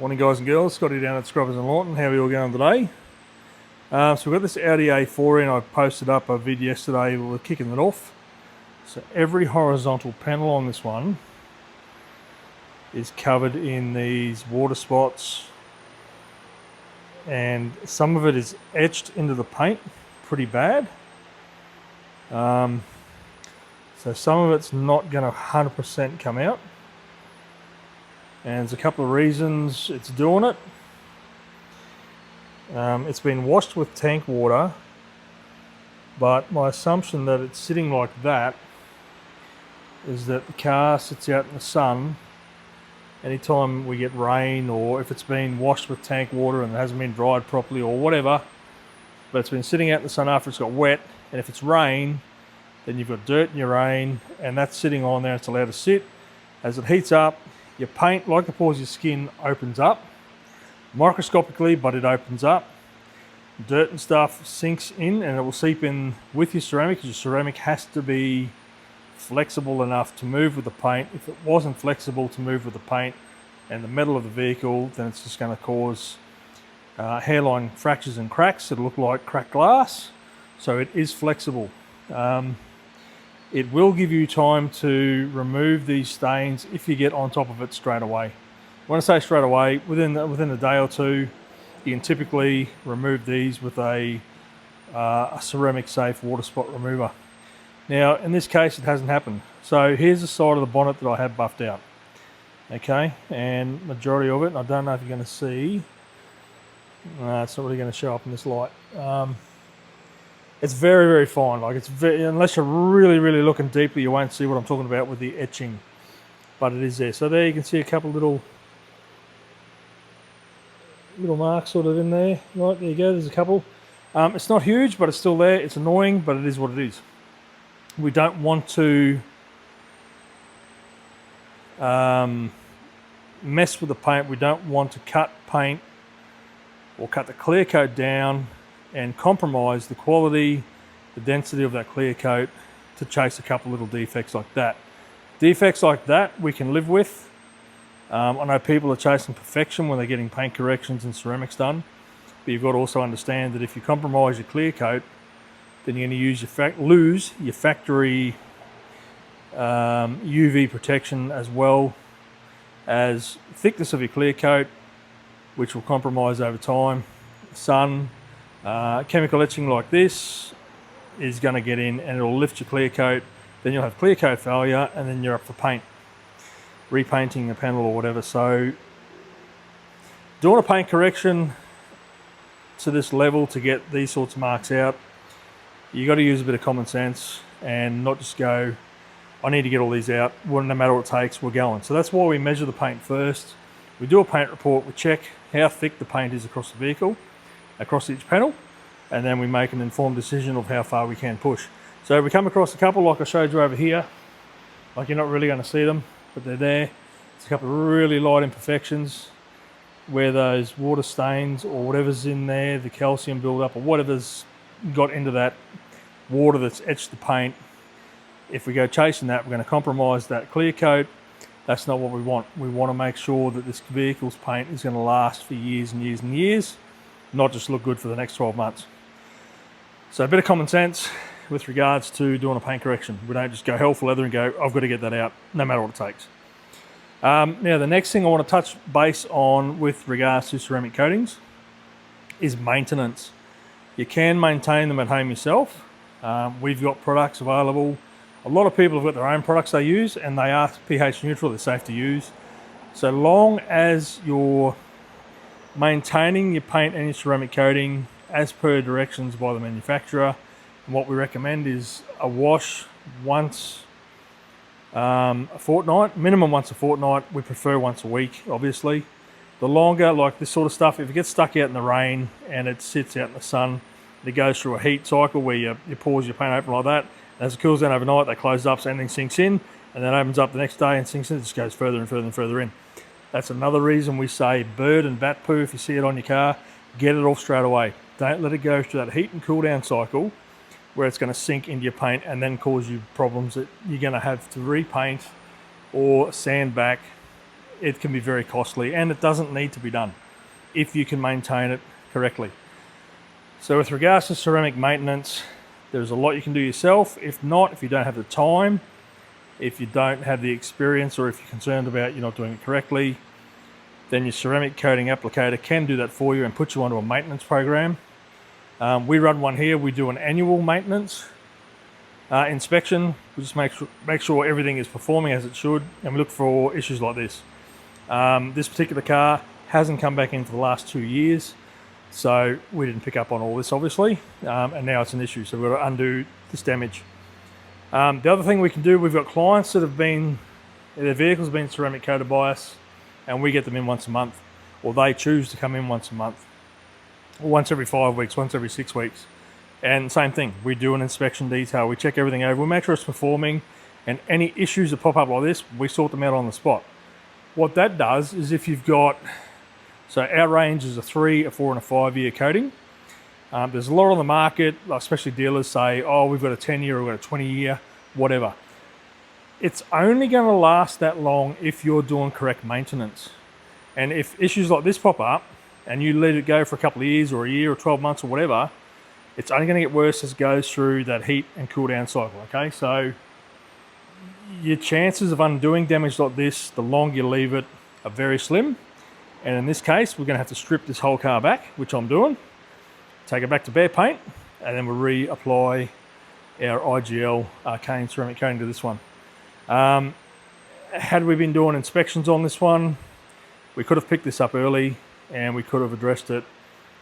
Morning guys and girls, Scotty down at Scrubbers and Lawton. How are we all going today? So we've got this Audi A4 in. I posted up a vid yesterday, we're kicking it off. So every horizontal panel on this one is covered in these water spots, and some of it is etched into the paint pretty bad. So some of it's not going to 100% come out. And there's a couple of reasons it's doing it. It's been washed with tank water, but my assumption that it's sitting like that is that the car sits out in the sun. Anytime we get rain, or if it's been washed with tank water and it hasn't been dried properly or whatever, but it's been sitting out in the sun after it's got wet, and if it's rain, then you've got dirt in your rain, and that's sitting on there. It's allowed to sit. As it heats up, your paint, like the pores of your skin, opens up microscopically, but it opens up. Dirt and stuff sinks in, and it will seep in with your ceramic, because your ceramic has to be flexible enough to move with the paint. If it wasn't flexible to move with the paint and the metal of the vehicle, then it's just going to cause hairline fractures and cracks. It'll look like cracked glass. So it is flexible. It will give you time to remove these stains if you get on top of it straight away. When I say straight away, within a day or two, you can typically remove these with a ceramic safe water spot remover. Now, in this case, it hasn't happened. So here's the side of the bonnet that I have buffed out. Okay, and majority of it, and I don't know if you're going to see, it's not really going to show up in this light. It's very, very fine. Like, unless you're really, really looking deeply, you won't see what I'm talking about with the etching, but it is there. So there you can see a couple little marks sort of in there. Right, there you go, there's a couple. It's not huge, but it's still there. It's annoying, but it is what it is. We don't want to mess with the paint. We don't want to cut paint or cut the clear coat down and compromise the quality, the density of that clear coat to chase a couple little defects like that. Defects like that we can live with. I know people are chasing perfection when they're getting paint corrections and ceramics done, but you've got to also understand that if you compromise your clear coat, then you're going to lose your factory UV protection, as well as thickness of your clear coat, which will compromise over time. Sun, chemical etching like this is going to get in and it'll lift your clear coat. Then you'll have clear coat failure, and then you're up for paint, repainting the panel or whatever. So doing a paint correction to this level to get these sorts of marks out, you got to use a bit of common sense and not just go, I need to get all these out. Well, no matter what it takes, we're going. So that's why we measure the paint first. We do a paint report. We check how thick the paint is across the vehicle, across each panel, and then we make an informed decision of how far we can push. So we come across a couple like I showed you over here. Like, you're not really going to see them, but they're there. It's a couple of really light imperfections where those water stains or whatever's in there, the calcium buildup or whatever's got into that water that's etched the paint. If we go chasing that, we're going to compromise that clear coat. That's not what we want. We want to make sure that this vehicle's paint is going to last for years and years and years, not just look good for the next 12 months. So a bit of common sense with regards to doing a paint correction. We don't just go hell for leather and go, I've got to get that out, no matter what it takes. Now, the next thing I want to touch base on with regards to ceramic coatings is maintenance. You can maintain them at home yourself. We've got products available. A lot of people have got their own products they use, and they are pH neutral, they're safe to use. So long as you're maintaining your paint and your ceramic coating as per directions by the manufacturer, and what we recommend is a wash once a fortnight, minimum once a fortnight. We prefer once a week, obviously. The longer, like this sort of stuff, if it gets stuck out in the rain and it sits out in the sun, it goes through a heat cycle where you pause your paint open like that. As it cools down overnight, they close up, so anything sinks in, and then opens up the next day and sinks in. It just goes further and further and further in. That's another reason we say bird and bat poo. If you see it on your car, get it off straight away. Don't let it go through that heat and cool down cycle where it's going to sink into your paint and then cause you problems that you're going to have to repaint or sand back it can be very costly, and it doesn't need to be done if you can maintain it correctly. So with regards to ceramic maintenance, there's a lot you can do yourself. If not, if you don't have the time, if you don't have the experience, or if you're concerned about you're not doing it correctly, then your ceramic coating applicator can do that for you and put you onto a maintenance program. We run one here. We do an annual maintenance inspection. We just make sure everything is performing as it should, and we look for issues like this. This particular car hasn't come back in for the last 2 years, so we didn't pick up on all this, obviously, and now it's an issue, so we've got to undo this damage. The other thing we can do, we've got clients that their vehicles have been ceramic coated by us, and we get them in once a month, or they choose to come in once a month, or once every 5 weeks, once every 6 weeks. And same thing, we do an inspection detail, we check everything over, we make sure it's performing, and any issues that pop up like this, we sort them out on the spot. What that does is if you've got, so our range is a 3, a 4 and a 5 year coating. There's a lot on the market, especially dealers say, oh, we've got a 10 year, we've got a 20 year, whatever. It's only going to last that long if you're doing correct maintenance. And if issues like this pop up and you let it go for a couple of years or a year or 12 months or whatever, it's only going to get worse as it goes through that heat and cool down cycle, okay? So your chances of undoing damage like this, the longer you leave it, are very slim. And in this case, we're going to have to strip this whole car back, which I'm doing, take it back to bare paint, and then we'll reapply our IGL arcane ceramic coating to this one. Had we been doing inspections on this one, we could have picked this up early and we could have addressed it,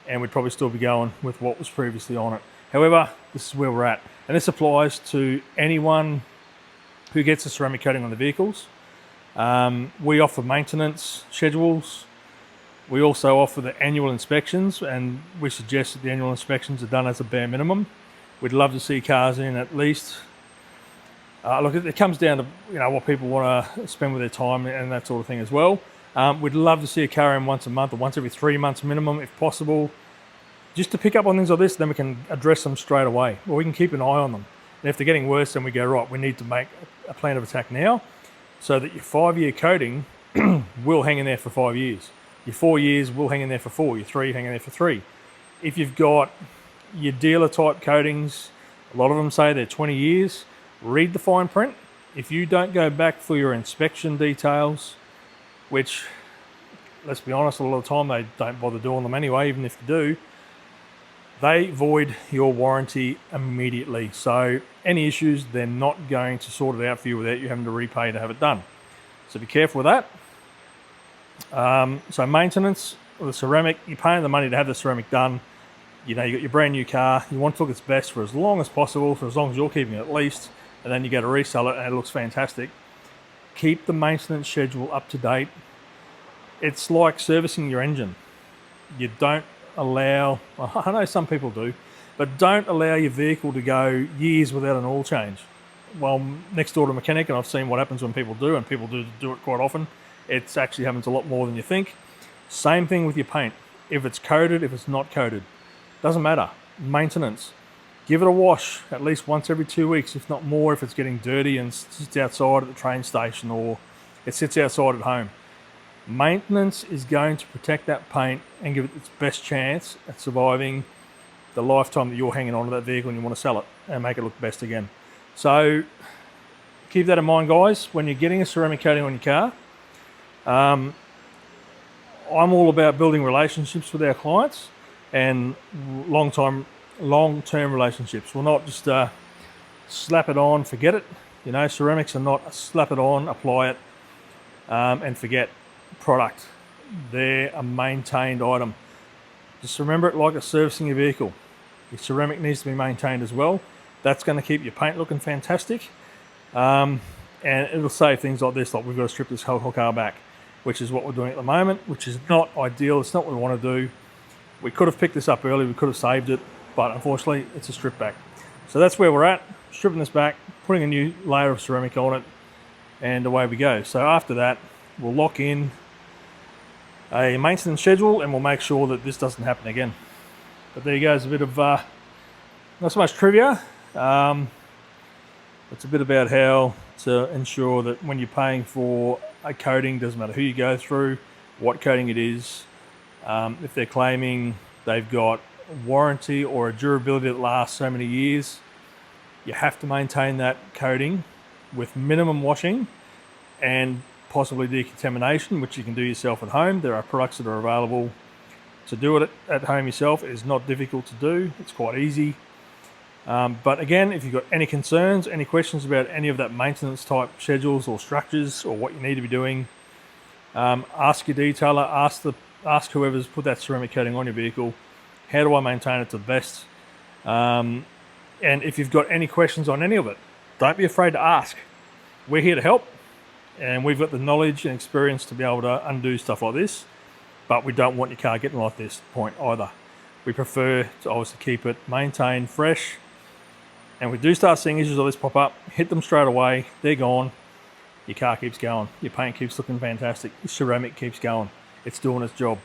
and we'd probably still be going with what was previously on it. However, this is where we're at, and this applies to anyone who gets a ceramic coating on the vehicles. We offer maintenance schedules. We also offer the annual inspections, and we suggest that the annual inspections are done as a bare minimum. We'd love to see cars in at least. Look, it comes down to what people want to spend with their time and that sort of thing as well. We'd love to see a car in once a month or once every 3 months minimum, if possible, just to pick up on things like this. Then we can address them straight away, or we can keep an eye on them. And if they're getting worse, then we go, right, we need to make a plan of attack now, so that your 5 year coating will hang in there for 5 years. Your 4 years will hang in there for 4. Your 3 hang in there for 3. If you've got your dealer type coatings, a lot of them say they're 20 years. Read the fine print. If you don't go back for your inspection details, which, let's be honest, a lot of the time they don't bother doing them anyway, even if you do, they void your warranty immediately. So any issues, they're not going to sort it out for you without you having to repay to have it done. So be careful with that. So maintenance of the ceramic, you're paying the money to have the ceramic done. You got your brand new car, you want to look its best for as long as possible, for as long as you're keeping it at least, and then you go to resell it and it looks fantastic. Keep the maintenance schedule up to date. It's like servicing your engine. You don't allow, well, I know some people do, but don't allow your vehicle to go years without an oil change. Well, next door to a mechanic, and I've seen what happens when people do, and people do it quite often. It actually happens a lot more than you think. Same thing with your paint. If it's coated, if it's not coated, doesn't matter. Maintenance. Give it a wash at least once every 2 weeks, if not more, if it's getting dirty and sits outside at the train station or it sits outside at home. Maintenance is going to protect that paint and give it its best chance at surviving the lifetime that you're hanging on to that vehicle and you want to sell it and make it look best again. So keep that in mind, guys, when you're getting a ceramic coating on your car. I'm all about building relationships with our clients and long-term relationships. We'll not just slap it on, forget it. Ceramics are not a slap it on, apply it, and forget product. They're a maintained item. Just remember it like a servicing your vehicle. Your ceramic needs to be maintained as well. That's going to keep your paint looking fantastic. And it'll save things like this, like we've got to strip this whole car back, which is what we're doing at the moment, which is not ideal. It's not what we want to do. We could have picked this up early, we could have saved it, but unfortunately it's a strip back. So that's where we're at, stripping this back, putting a new layer of ceramic on it, and away we go. So after that, we'll lock in a maintenance schedule and we'll make sure that this doesn't happen again. But there you go, it's a bit of, not so much trivia, it's a bit about how to ensure that when you're paying for a coating, doesn't matter who you go through, what coating it is. If they're claiming they've got a warranty or a durability that lasts so many years, you have to maintain that coating with minimum washing and possibly decontamination, which you can do yourself at home. There are products that are available to do it at home yourself. It is not difficult to do. It's quite easy. But again, if you've got any concerns, any questions about any of that maintenance type schedules or structures or what you need to be doing, ask your detailer, ask whoever's put that ceramic coating on your vehicle, how do I maintain it to the best? And if you've got any questions on any of it, don't be afraid to ask. We're here to help, and we've got the knowledge and experience to be able to undo stuff like this, but we don't want your car getting like this point either. We prefer to obviously keep it maintained, fresh, and we do start seeing issues like this pop up, hit them straight away, they're gone, your car keeps going, your paint keeps looking fantastic, your ceramic keeps going, it's doing its job.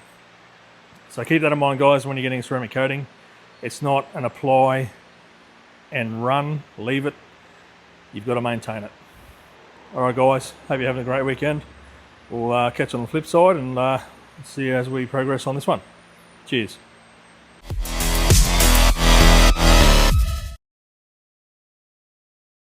So keep that in mind, guys, when you're getting a ceramic coating. It's not an apply and run, leave it, you've got to maintain it. Alright guys, hope you're having a great weekend. We'll catch you on the flip side and see you as we progress on this one. Cheers.